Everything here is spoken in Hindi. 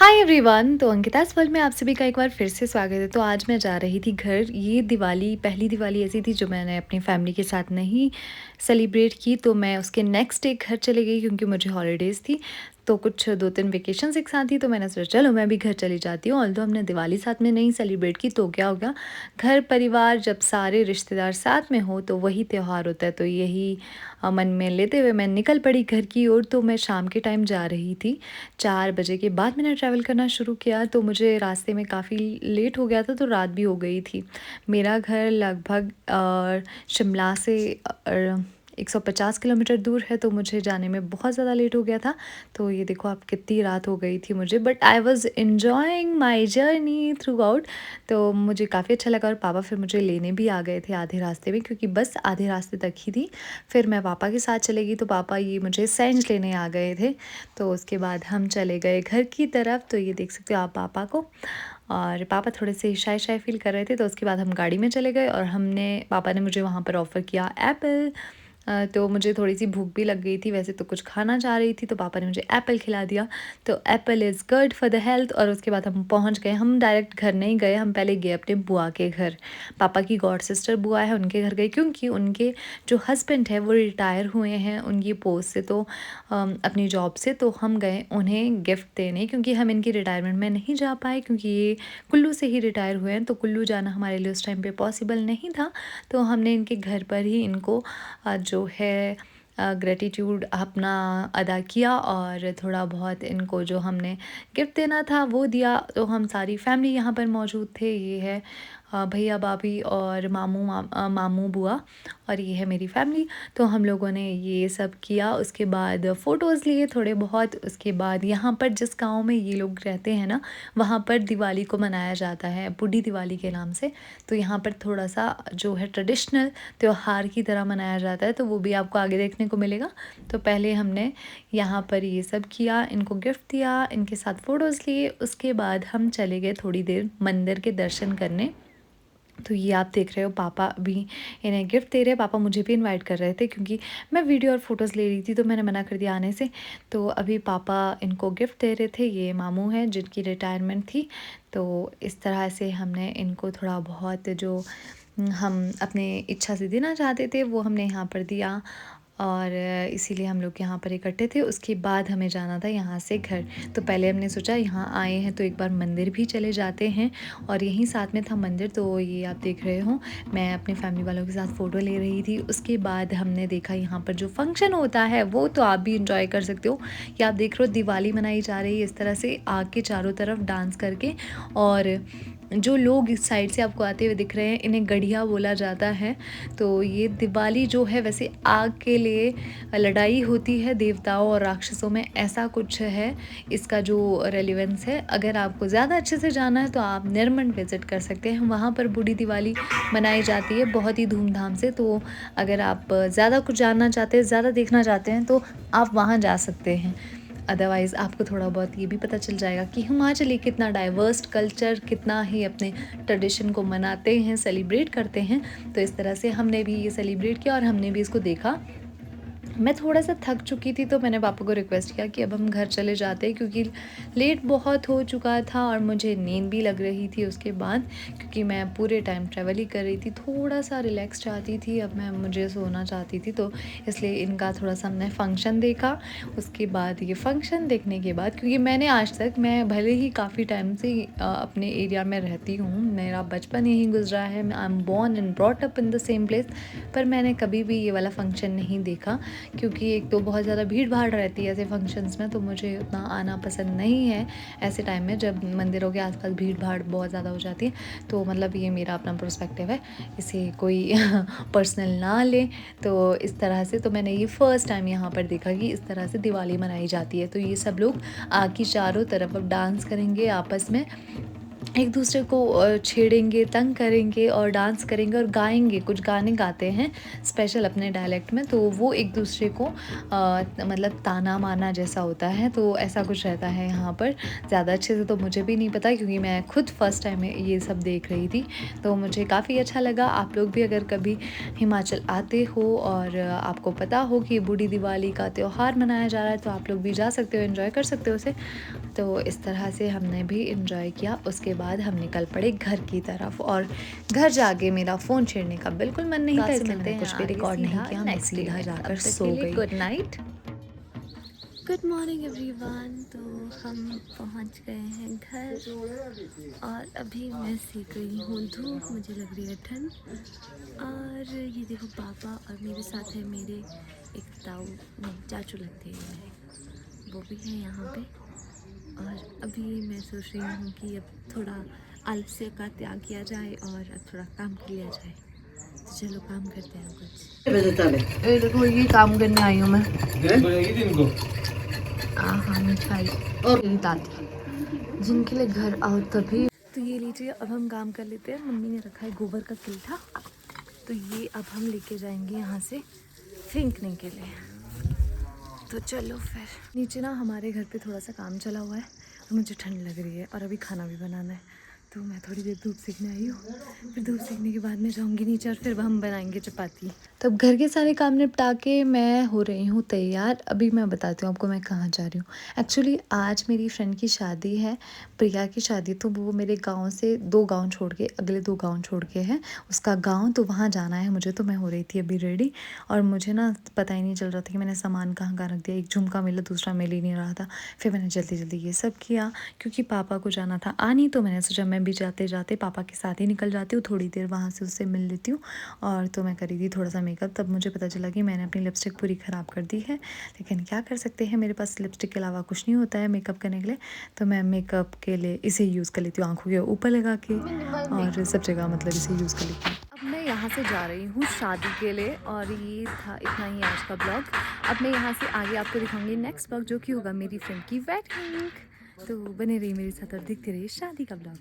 Hi everyone. तो अंकिता's वर्ल्ड में आप सभी का एक बार फिर से स्वागत है। तो आज मैं जा रही थी घर। ये दिवाली पहली दिवाली ऐसी थी जो मैंने अपनी फैमिली के साथ नहीं सेलिब्रेट की। तो मैं उसके नेक्स्ट डे घर चली गई क्योंकि मुझे हॉलीडेज़ थी। तो कुछ 2-3 वेकेशंस एक साथ थी, तो मैंने सोचा चलो मैं भी घर चली जाती हूँ। ऑल्दो हमने दिवाली साथ में नहीं सेलिब्रेट की तो क्या हो गया, घर परिवार जब सारे रिश्तेदार साथ में हो तो वही त्यौहार होता है। तो यही मन में लेते हुए मैं निकल पड़ी घर की ओर। तो मैं शाम के टाइम जा रही थी। 4 बजे के बाद मैंने ट्रैवल करना शुरू किया, तो मुझे रास्ते में काफ़ी लेट हो गया था, तो रात भी हो गई थी। मेरा घर लगभग शिमला से 150 किलोमीटर दूर है, तो मुझे जाने में बहुत ज़्यादा लेट हो गया था। तो ये देखो आप कितनी रात हो गई थी मुझे, but I was enjoying my journey through out. तो मुझे काफ़ी अच्छा लगा और पापा फिर मुझे लेने भी आ गए थे आधे रास्ते में, क्योंकि बस आधे रास्ते तक ही थी। फिर मैं पापा के साथ चली गई, तो पापा ये मुझे सेंज लेने आ गए थे। तो उसके बाद हम चले गए घर की तरफ। तो ये देख सकते हो आप पापा को, और पापा थोड़े से शाय शाय फील कर रहे थे। तो उसके बाद हम गाड़ी में चले गए और हमने पापा ने मुझे वहाँ पर ऑफ़र किया एप्पल। तो मुझे थोड़ी सी भूख भी लग गई थी, वैसे तो कुछ खाना चाह रही थी, तो पापा ने मुझे एप्पल खिला दिया। तो Apple is good for the health. और उसके बाद हम पहुँच गए। हम डायरेक्ट घर नहीं गए, हम पहले गए अपने बुआ के घर। पापा की गॉड सिस्टर बुआ है, उनके घर गए, क्योंकि उनके जो हस्बैंड है वो रिटायर हुए हैं उनकी पोस्ट से, तो अपनी जॉब से। तो हम गए उन्हें गिफ्ट देने, क्योंकि हम इनकी रिटायरमेंट में नहीं जा पाए, क्योंकि ये कुल्लू से ही रिटायर हुए हैं। तो कुल्लू जाना हमारे लिए उस टाइम पे पॉसिबल नहीं था। तो हमने इनके घर पर ही इनको जो है ग्रेटिट्यूड अपना अदा किया, और थोड़ा बहुत इनको जो हमने गिफ्ट देना था वो दिया। तो हम सारी फैमिली यहाँ पर मौजूद थे। ये है भैया भाभी और मामू बुआ, और ये है मेरी फैमिली। तो हम लोगों ने ये सब किया। उसके बाद फ़ोटोज़ लिए थोड़े बहुत। उसके बाद यहाँ पर जिस गांव में ये लोग रहते हैं ना, वहाँ पर दिवाली को मनाया जाता है बूढ़ी दिवाली के नाम से। तो यहाँ पर थोड़ा सा जो है ट्रेडिशनल त्योहार की तरह मनाया जाता है, तो वो भी आपको आगे देखने को मिलेगा। तो पहले हमने यहाँ पर ये सब किया, इनको गिफ्ट दिया, इनके साथ फ़ोटोज़ लिए। उसके बाद हम चले गए थोड़ी देर मंदिर के दर्शन करने। तो ये आप देख रहे हो पापा भी इन्हें गिफ्ट दे रहे हैं। पापा मुझे भी इनवाइट कर रहे थे, क्योंकि मैं वीडियो और फ़ोटोज़ ले रही थी, तो मैंने मना कर दिया आने से। तो अभी पापा इनको गिफ्ट दे रहे थे। ये मामू हैं जिनकी रिटायरमेंट थी। तो इस तरह से हमने इनको थोड़ा बहुत जो हम अपने इच्छा से देना चाहते थे वो हमने यहाँ पर दिया, और इसीलिए हम लोग यहाँ पर इकट्ठे थे। उसके बाद हमें जाना था यहाँ से घर। तो पहले हमने सोचा यहाँ आए हैं तो एक बार मंदिर भी चले जाते हैं, और यहीं साथ में था मंदिर। तो ये आप देख रहे हो मैं अपने फैमिली वालों के साथ फ़ोटो ले रही थी। उसके बाद हमने देखा यहाँ पर जो फंक्शन होता है वो तो आप भी इंजॉय कर सकते हो। ये आप देख रहे हो दिवाली मनाई जा रही है इस तरह से, आग के चारों तरफ डांस करके। और जो लोग इस साइड से आपको आते हुए दिख रहे हैं इन्हें गढ़िया बोला जाता है। तो ये दिवाली जो है वैसे आग के लिए लड़ाई होती है देवताओं और राक्षसों में, ऐसा कुछ है इसका जो रेलिवेंस है। अगर आपको ज़्यादा अच्छे से जाना है तो आप निर्मंड विज़िट कर सकते हैं, वहाँ पर बूढ़ी दिवाली मनाई जाती है बहुत ही धूमधाम से। तो अगर आप ज़्यादा कुछ जानना चाहते हैं, ज़्यादा देखना चाहते हैं, तो आप वहाँ जा सकते हैं। अदरवाइज़ आपको थोड़ा बहुत ये भी पता चल जाएगा कि हिमाचली कितना डाइवर्स कल्चर, कितना ही अपने ट्रेडिशन को मनाते हैं, सेलिब्रेट करते हैं। तो इस तरह से हमने भी ये सेलिब्रेट किया और हमने भी इसको देखा। मैं थोड़ा-सा थक चुकी थी, तो मैंने पापा को रिक्वेस्ट किया कि अब हम घर चले जाते हैं, क्योंकि लेट बहुत हो चुका था और मुझे नींद भी लग रही थी उसके बाद, क्योंकि मैं पूरे टाइम ट्रैवल ही कर रही थी। थोड़ा-सा रिलैक्स चाहती थी, अब मुझे सोना चाहती थी। तो इसलिए इनका थोड़ा-सा हमने फ़ंक्शन देखा। उसके बाद ये फ़ंक्शन देखने के बाद, क्योंकि मैंने आज तक, मैं भले ही काफ़ी टाइम से अपने एरिया में रहती हूँ, मेरा बचपन यहीं गुज़रा है, I am born and brought up in the same place, पर मैंने कभी भी ये वाला फ़ंक्शन नहीं देखा। क्योंकि एक तो बहुत ज़्यादा भीड़ भाड़ रहती है ऐसे फंक्शंस में, तो मुझे उतना आना पसंद नहीं है ऐसे टाइम में जब मंदिरों के आसपास भीड़ भाड़ बहुत ज़्यादा हो जाती है। तो मतलब ये मेरा अपना पर्सपेक्टिव है, इसे कोई पर्सनल ना ले। तो इस तरह से तो मैंने ये फ़र्स्ट टाइम यहाँ पर देखा कि इस तरह से दिवाली मनाई जाती है। तो ये सब लोग आग की चारों तरफ अब डांस करेंगे आपस में, एक दूसरे को छेड़ेंगे, तंग करेंगे और डांस करेंगे और गाएँगे, कुछ गाने गाते हैं स्पेशल अपने डायलेक्ट में, तो वो एक दूसरे को मतलब ताना मारना जैसा होता है, तो ऐसा कुछ रहता है यहाँ पर। ज़्यादा अच्छे से तो मुझे भी नहीं पता क्योंकि मैं खुद फर्स्ट टाइम ये सब देख रही थी, तो मुझे काफ़ी अच्छा लगा। आप लोग भी अगर कभी हिमाचल आते हो और आपको पता हो कि बूढ़ी दिवाली का त्योहार मनाया जा रहा है, तो आप लोग भी जा सकते हो, एन्जॉय कर सकते हो उसे। तो इस तरह से हमने भी एंजॉय किया। उसके बाद हम निकल पड़े घर की तरफ और घर जाके मेरा फ़ोन छेड़ने का बिल्कुल मन नहीं था, इसलिए मैंने कुछ भी रिकॉर्ड नहीं किया। मैं सीधा जाकर सो गई। Good night. Good morning everyone. तो हम पहुंच गए हैं घर और अभी मैं सेक रही हूँ धूप, मुझे लग रही है ठंड। और ये देखो पापा और मेरे साथ है मेरे एक ताऊ, नहीं चाचू लगते हैं मेरे, वो भी है यहाँ पे। और अभी मैं सोच रही हूँ कि अब थोड़ा आलस्य का त्याग किया जाए और अब थोड़ा काम किया जाए। तो चलो काम करते हैं कुछ। ये देखो ये काम करने आई हूँ मैं। इनको हाँ मिठाई और मेरी दादी जिनके लिए घर आओ तभी। तो ये लीजिए, अब हम काम कर लेते हैं। मम्मी ने रखा है गोबर का किल्ठा, तो ये अब हम लेके जाएंगे यहाँ से फेंकने के लिए। तो चलो फिर नीचे ना हमारे घर पे थोड़ा सा काम चला हुआ है और मुझे ठंड लग रही है और अभी खाना भी बनाना है, तो मैं थोड़ी देर धूप सेकने आई हूँ। फिर धूप सेकने के बाद मैं जाऊँगी नीचे और फिर हम बनाएंगे चपाती। तो अब घर के सारे काम निपटा के मैं हो रही हूँ तैयार। अभी मैं बताती हूँ आपको मैं कहाँ जा रही हूँ। एक्चुअली आज मेरी फ्रेंड की शादी है, प्रिया की शादी, तो वो मेरे गाँव से 2 गाँव छोड़ के, अगले 2 गाँव छोड़ के है उसका गाँव, तो वहाँ जाना है मुझे। तो मैं हो रही थी अभी रेडी और मुझे ना पता ही नहीं चल रहा था कि मैंने सामान कहाँ कहाँ रख दिया। एक झुमका मिला, दूसरा मिल ही नहीं रहा था। फिर मैंने जल्दी जल्दी ये सब किया क्योंकि पापा को जाना था आनी, तो मैंने सोचा मैं भी जाते जाते पापा के साथ ही निकल जाती हूँ, थोड़ी देर वहाँ से उससे मिल लेती हूँ। और तो मैं करी थी थोड़ा सा मेकअप, तब मुझे पता चला कि मैंने अपनी लिपस्टिक पूरी ख़राब कर दी है। लेकिन क्या कर सकते हैं, मेरे पास लिपस्टिक के अलावा कुछ नहीं होता है मेकअप करने के लिए, तो मैं मेकअप के लिए इसे यूज़ कर लेती हूँ, आँखों के ऊपर लगा के और सब जगह मतलब इसे यूज़ कर लेती हूँ। अब मैं यहाँ से जा रही हूँ शादी के लिए और ये था इतना ही आज का ब्लॉग। अब मैं यहाँ से आगे आपको दिखाऊंगी नेक्स्ट ब्लॉग, जो कि होगा मेरी फ्रेंड की वेडिंग। तो बने रहिए मेरे साथ और देखते रहिए शादी का ब्लॉग।